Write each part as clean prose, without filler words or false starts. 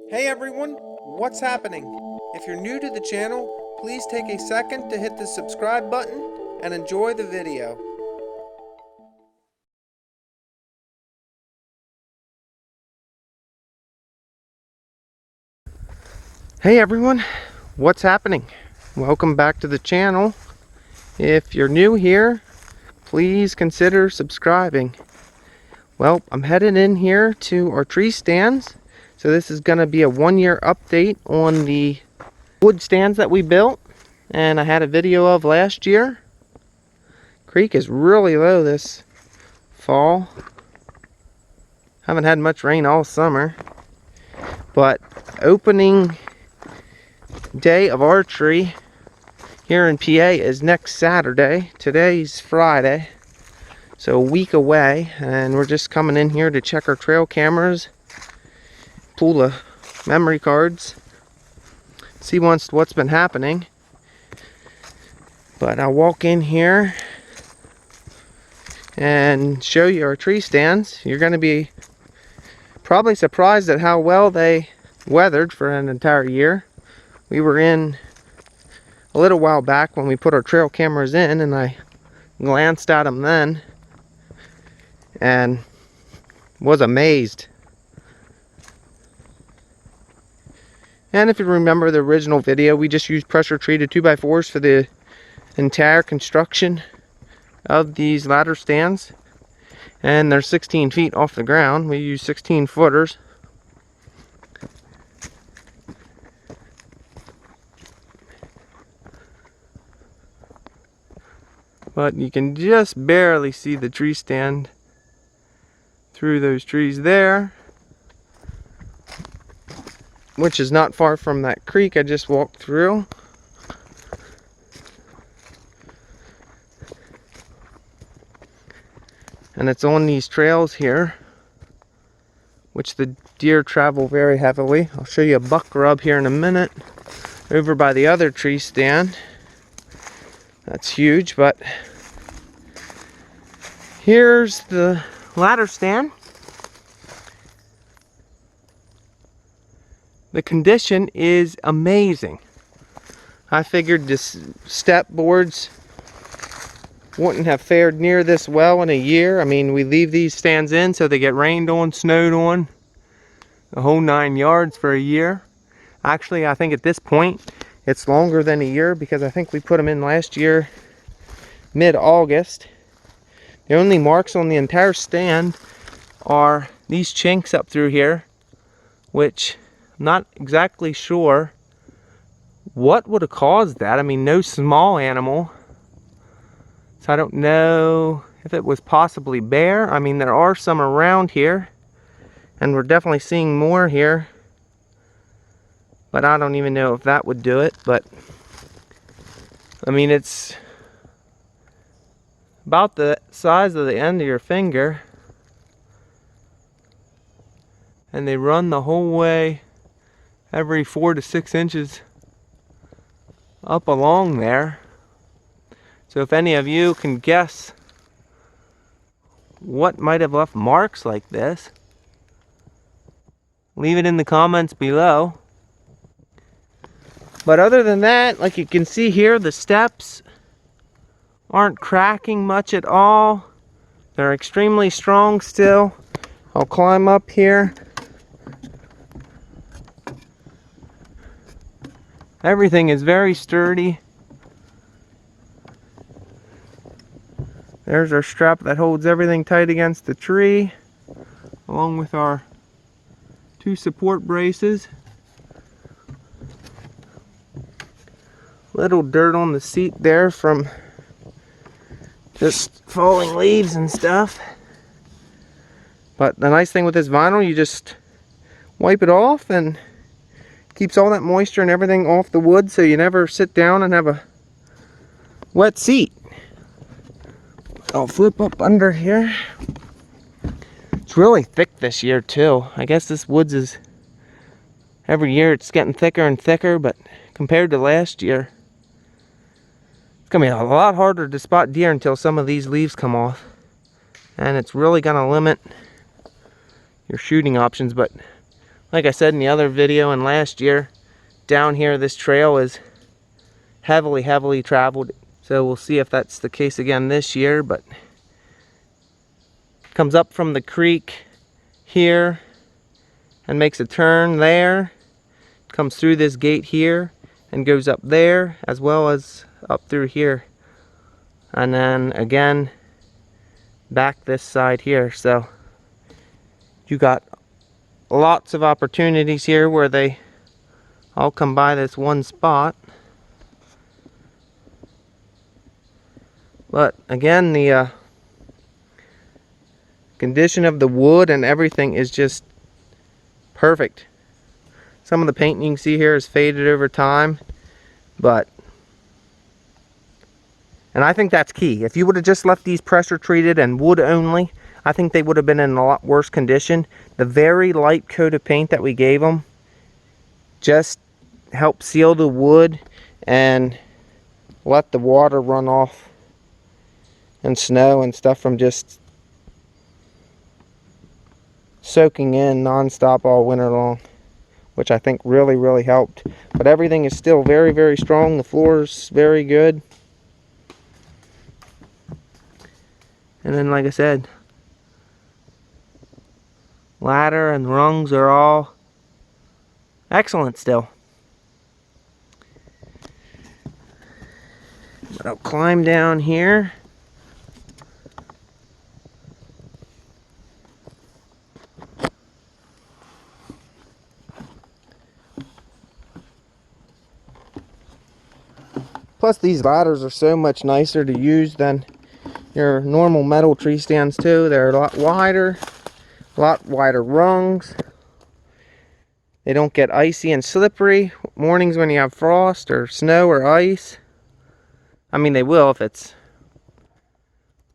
Hey everyone, what's happening? If you're new to the channel, please take a second to hit the subscribe button and enjoy the video. Hey everyone, what's happening? Welcome back to the channel. If you're new here, please consider subscribing. Well, I'm headed in here to our tree stands. So this is going to be a 1-year update on the wood stands that we built and I had a video of last year. Creek is really low this fall. Haven't had much rain all summer, but opening day of archery here in PA is next Saturday. Today's Friday, so a week away, and we're just coming in here to check our trail cameras, pull the memory cards, see what's been happening. But I'll walk in here and show you our tree stands. You're going to be probably surprised at how well they weathered for an entire year. We were in a little while back when we put our trail cameras in, and I glanced at them then and was amazed. And if you remember the original video, we just used pressure treated 2x4s for the entire construction of these ladder stands, and they're 16 feet off the ground. We use 16 footers. But you can just barely see the tree stand through those trees there, which is not far from that creek I just walked through. And it's on these trails here, which the deer travel very heavily. I'll show you a buck rub here in a minute over by the other tree stand. That's huge. But here's the ladder stand. The condition is amazing. I figured this step boards wouldn't have fared near this well in a year. I mean, we leave these stands in so they get rained on, snowed on, the whole 9 yards for a year. Actually, I think at this point it's longer than a year, because I think we put them in last year mid-August. The only marks on the entire stand are these chinks up through here, which I'm not exactly sure what would have caused that. I mean, no small animal, so I don't know if it was possibly bear. I mean, there are some around here, and we're definitely seeing more here, but I don't even know if that would do it. But I mean, it's about the size of the end of your finger, and they run the whole way every 4 to 6 inches up along there. So if any of you can guess what might have left marks like this, leave it in the comments below. But other than that, like you can see here, the steps aren't cracking much at all. They're extremely strong still. I'll climb up here. Everything is very sturdy. There's our strap that holds everything tight against the tree, along with our 2 support braces. Little dirt on the seat there from just falling leaves and stuff. But the nice thing with this vinyl, you just wipe it off and keeps all that moisture and everything off the wood, so you never sit down and have a wet seat. I'll flip up under here. It's really thick this year too. I guess this woods is, every year it's getting thicker and thicker, but compared to last year, it's gonna be a lot harder to spot deer until some of these leaves come off. And it's really gonna limit your shooting options. But Like I said in the other video and last year, down here this trail is heavily traveled. So we'll see if that's the case again this year, but comes up from the creek here and makes a turn there, comes through this gate here and goes up there as well as up through here, and then again back this side here. So you got lots of opportunities here where they all come by this one spot. But again, the condition of the wood and everything is just perfect. Some of the paint you can see here is faded over time, and I think that's key. If you would have just left these pressure treated and wood only, I think they would have been in a lot worse condition. The very light coat of paint that we gave them just helped seal the wood and let the water run off and snow and stuff from just soaking in non-stop all winter long, which I think really helped. But everything is still very strong. The floor is very good. And then, like I said, ladder and rungs are all excellent still. But I'll climb down here. Plus these ladders are so much nicer to use than your normal metal tree stands too. They're a lot wider rungs. They don't get icy and slippery mornings when you have frost or snow or ice. I mean, they will if it's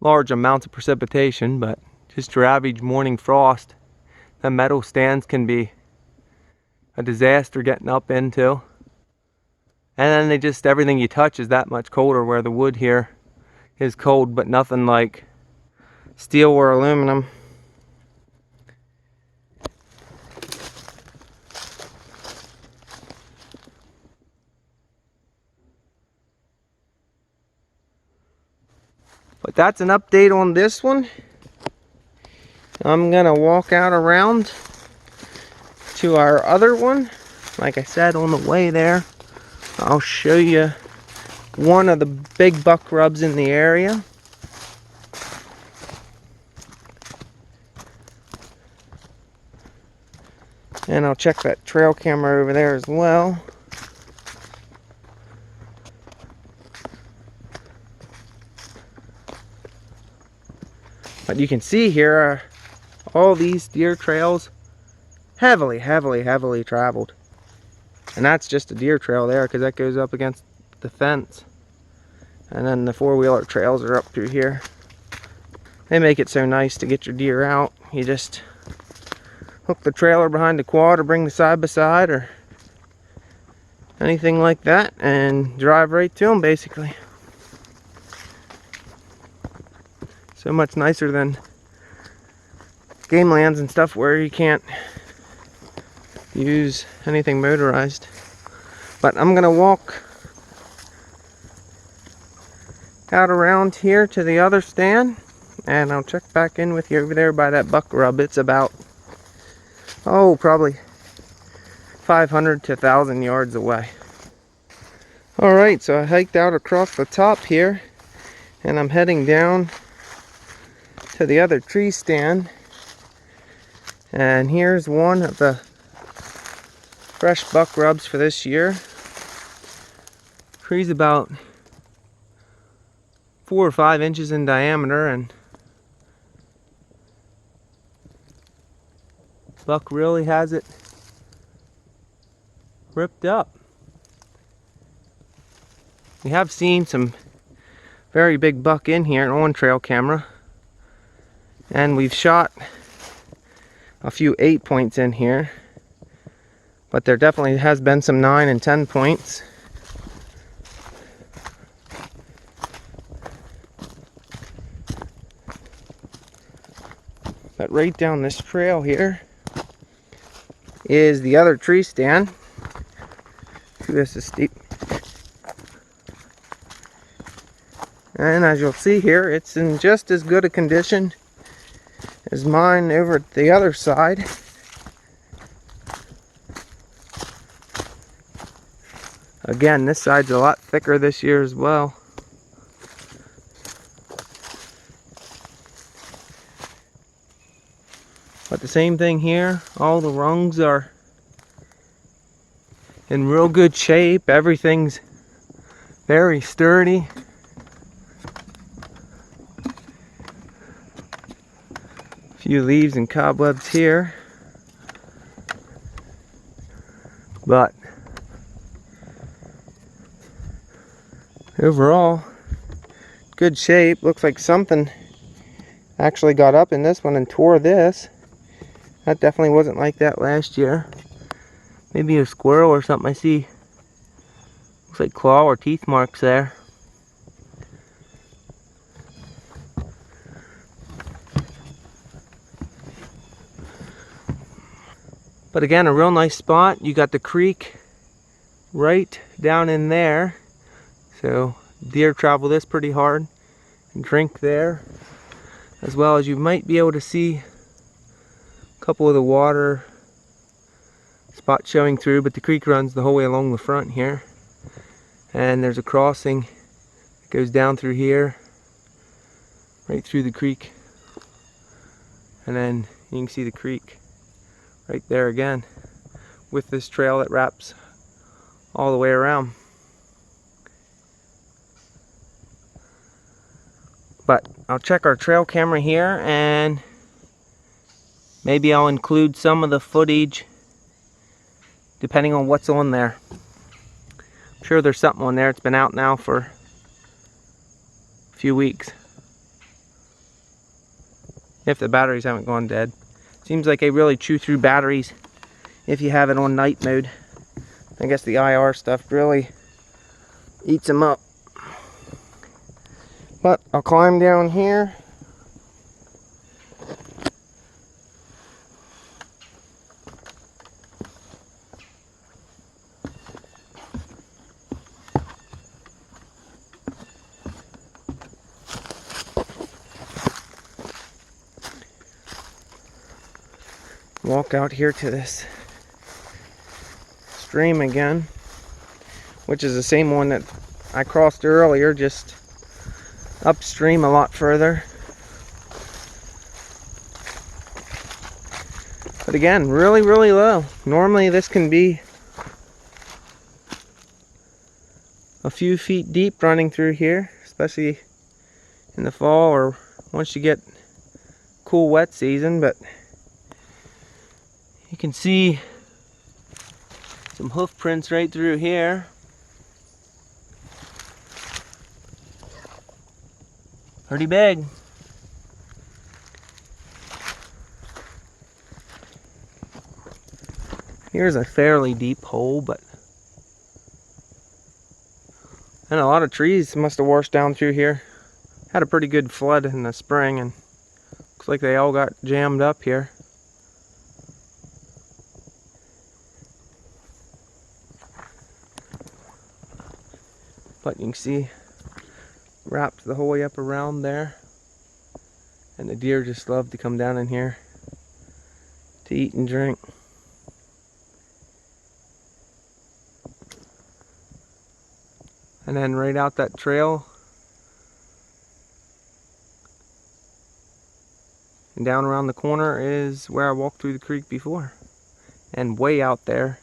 large amounts of precipitation, but just your average morning frost, the metal stands can be a disaster getting up into. And then everything you touch is that much colder, where the wood here is cold, but nothing like steel or aluminum. But that's an update on this one. I'm gonna walk out around to our other one. Like I said, on the way there, I'll show you one of the big buck rubs in the area. And I'll check that trail camera over there as well. But you can see here are all these deer trails heavily traveled. And that's just a deer trail there, because that goes up against the fence. And then the four-wheeler trails are up through here. They make it so nice to get your deer out. You just hook the trailer behind the quad or bring the side-by-side or anything like that and drive right to them basically. So much nicer than game lands and stuff where you can't use anything motorized. But I'm gonna walk out around here to the other stand, and I'll check back in with you over there by that buck rub. It's about, probably 500 to 1,000 yards away. Alright, so I hiked out across the top here, and I'm heading down to the other tree stand. And here's one of the fresh buck rubs for this year. Tree's about 4 or 5 inches in diameter, and buck really has it ripped up. We have seen some very big buck in here on trail camera, and we've shot a few 8 points in here, but there definitely has been some 9 and 10 points. But right down this trail here, is the other tree stand. This is steep. And as you'll see here, it's in just as good a condition as mine over at the other side. Again, this side's a lot thicker this year as well. But the same thing here, all the rungs are in real good shape. Everything's very sturdy. A few leaves and cobwebs here. But overall, good shape. Looks like something actually got up in this one and tore this. That definitely wasn't like that last year. Maybe a squirrel or something. I see, looks like claw or teeth marks there. But again, a real nice spot. You got the creek right down in there. So deer travel this pretty hard and drink there. As well as you might be able to see a couple of the water spots showing through, but the creek runs the whole way along the front here. And there's a crossing that goes down through here, right through the creek. And then you can see the creek right there again, with this trail that wraps all the way around. But I'll check our trail camera here, and maybe I'll include some of the footage depending on what's on there. I'm sure there's something on there. It's been out now for a few weeks, if the batteries haven't gone dead. Seems like they really chew through batteries if you have it on night mode. I guess the IR stuff really eats them up. But I'll climb down here. Walk out here to this stream again, which is the same one that I crossed earlier, just upstream a lot further. But again, really, really low. Normally this can be a few feet deep running through here, especially in the fall or once you get cool wet season. But you can see some hoof prints right through here. Pretty big. Here's a fairly deep hole, but and a lot of trees must have washed down through here. Had a pretty good flood in the spring, and looks like they all got jammed up here. But you can see wrapped the whole way up around there, and the deer just love to come down in here to eat and drink. And then right out that trail and down around the corner is where I walked through the creek before, and way out there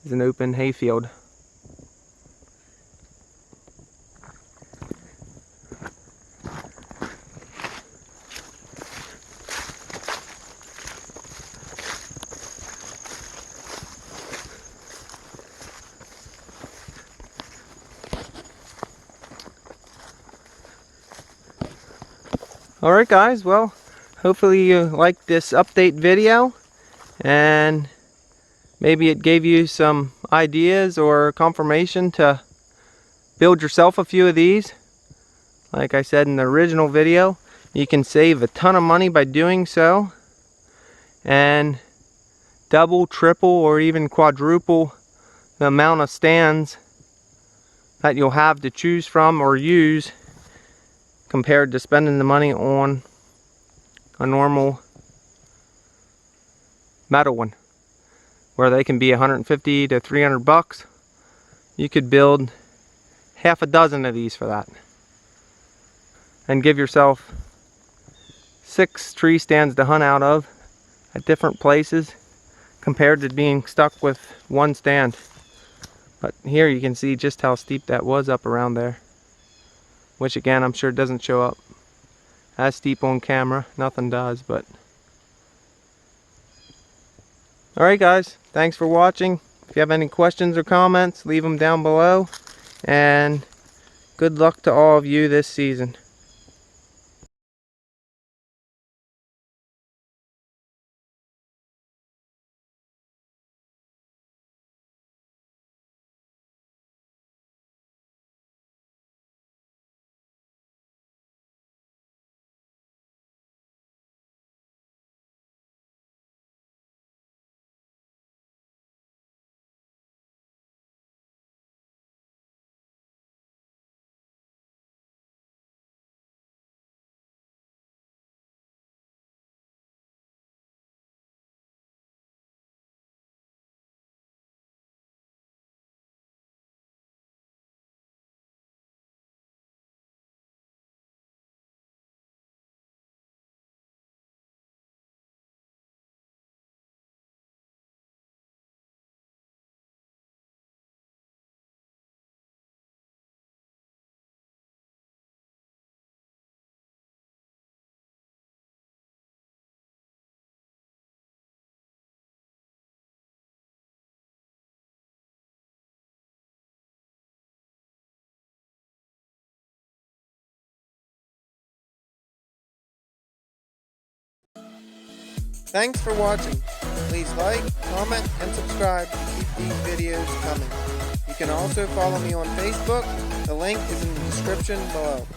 is an open hayfield. Alright guys, well, hopefully you liked this update video, and maybe it gave you some ideas or confirmation to build yourself a few of these. Like I said in the original video, you can save a ton of money by doing so, and double, triple, or even quadruple the amount of stands that you'll have to choose from or use compared to spending the money on a normal metal one, where they can be 150 to 300 bucks. You could build half a dozen of these for that and give yourself 6 tree stands to hunt out of at different places compared to being stuck with one stand. But here you can see just how steep that was up around there, which again I'm sure doesn't show up as steep on camera. Nothing does. But alright guys, thanks for watching. If you have any questions or comments, leave them down below, and good luck to all of you this season. Thanks for watching. Please like, comment, and subscribe to keep these videos coming. You can also follow me on Facebook. The link is in the description below.